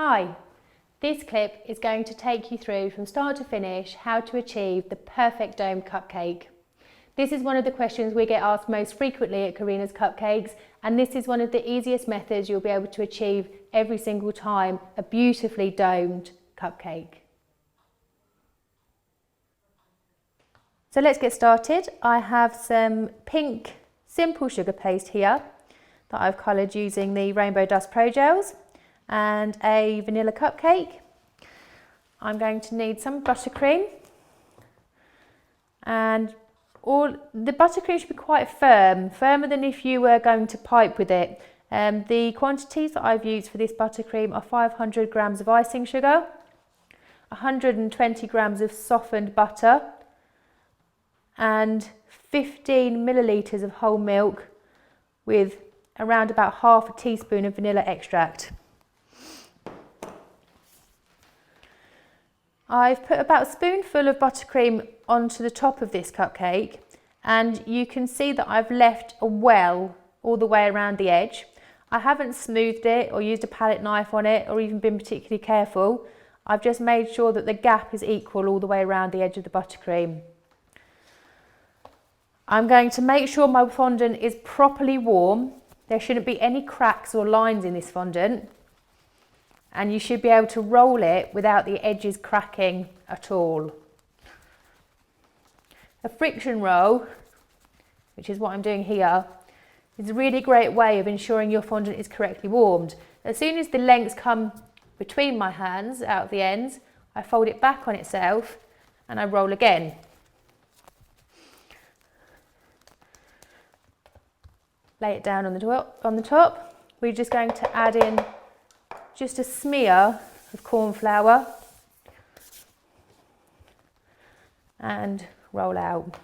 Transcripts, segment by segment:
Hi, this clip is going to take you through from start to finish how to achieve the perfect domed cupcake. This is one of the questions we get asked most frequently at Karina's Cupcakes, and this is one of the easiest methods you'll be able to achieve every single time a beautifully domed cupcake. So let's get started. I have some pink simple sugar paste here that I've coloured using the Rainbow Dust Pro Gels, and a vanilla cupcake. I'm going to need some buttercream, and the buttercream should be quite firm, firmer than if you were going to pipe with it. The quantities that I've used for this buttercream are 500 grams of icing sugar, 120 grams of softened butter, and 15 millilitres of whole milk with around about half a teaspoon of vanilla extract. I've put about a spoonful of buttercream onto the top of this cupcake, and you can see that I've left a well all the way around the edge. I haven't smoothed it or used a palette knife on it or even been particularly careful. I've just made sure that the gap is equal all the way around the edge of the buttercream. I'm going to make sure my fondant is properly warm. There shouldn't be any cracks or lines in this fondant, and you should be able to roll it without the edges cracking at all. A friction roll, which is what I'm doing here, is a really great way of ensuring your fondant is correctly warmed. As soon as the lengths come between my hands out of the ends, I fold it back on itself and I roll again. Lay it down on the top. We're just going to add in just a smear of corn flour and roll out.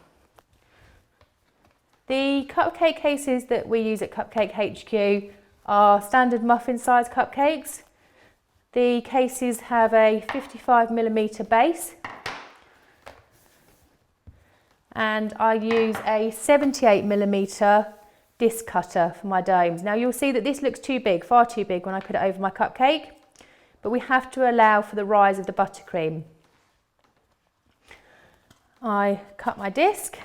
The cupcake cases that we use at Cupcake HQ are standard muffin size cupcakes. The cases have a 55mm base, and I use a 78mm disc cutter for my domes. Now you'll see that this looks too big, far too big when I put it over my cupcake, but we have to allow for the rise of the buttercream. I cut my disc,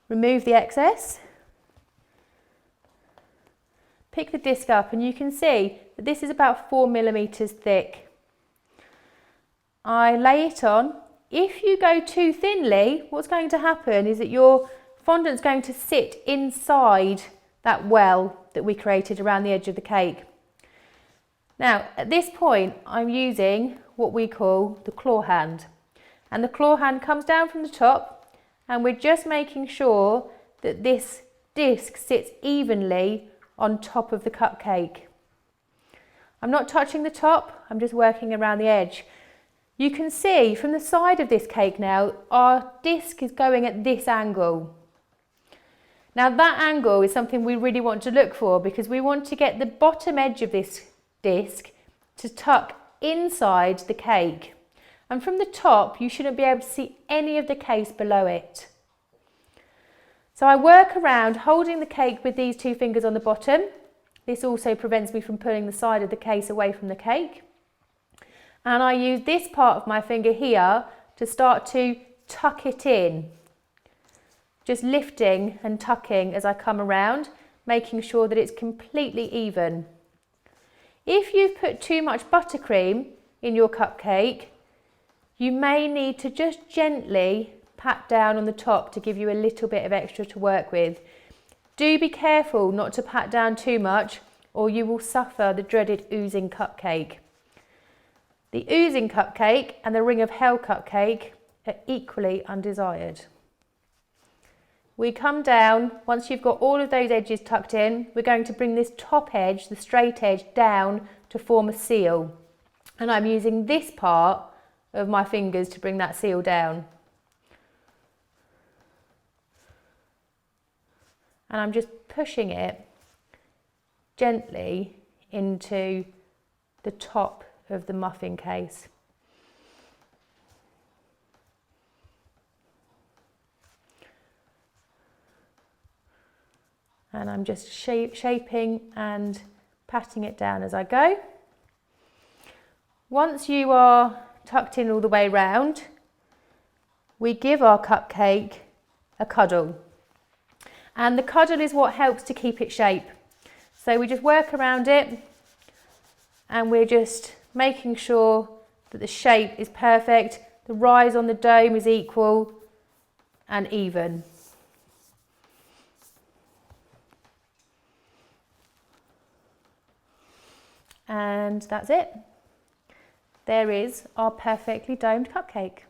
remove the excess, pick the disc up, and you can see that this is about 4mm thick. I lay it on. If you go too thinly, what's going to happen is that your fondant's going to sit inside that well that we created around the edge of the cake. Now, at this point, I'm using what we call the claw hand. And the claw hand comes down from the top, and we're just making sure that this disc sits evenly on top of the cupcake. I'm not touching the top, I'm just working around the edge. You can see from the side of this cake now, our disc is going at this angle. Now that angle is something we really want to look for, because we want to get the bottom edge of this disc to tuck inside the cake. And from the top, you shouldn't be able to see any of the case below it. So I work around holding the cake with these two fingers on the bottom. This also prevents me from pulling the side of the case away from the cake. And I use this part of my finger here to start to tuck it in. Just lifting and tucking as I come around, making sure that it's completely even. If you've put too much buttercream in your cupcake, you may need to just gently pat down on the top to give you a little bit of extra to work with. Do be careful not to pat down too much, or you will suffer the dreaded oozing cupcake. The oozing cupcake and the ring of hell cupcake are equally undesired. We come down, once you've got all of those edges tucked in, we're going to bring this top edge, the straight edge, down to form a seal. And I'm using this part of my fingers to bring that seal down. And I'm just pushing it gently into the top of the muffin case. And I'm just shaping and patting it down as I go. Once you are tucked in all the way round, we give our cupcake a cuddle. And the cuddle is what helps to keep its shape. So we just work around it and we're just making sure that the shape is perfect, the rise on the dome is equal and even. And that's it. There is our perfectly domed cupcake.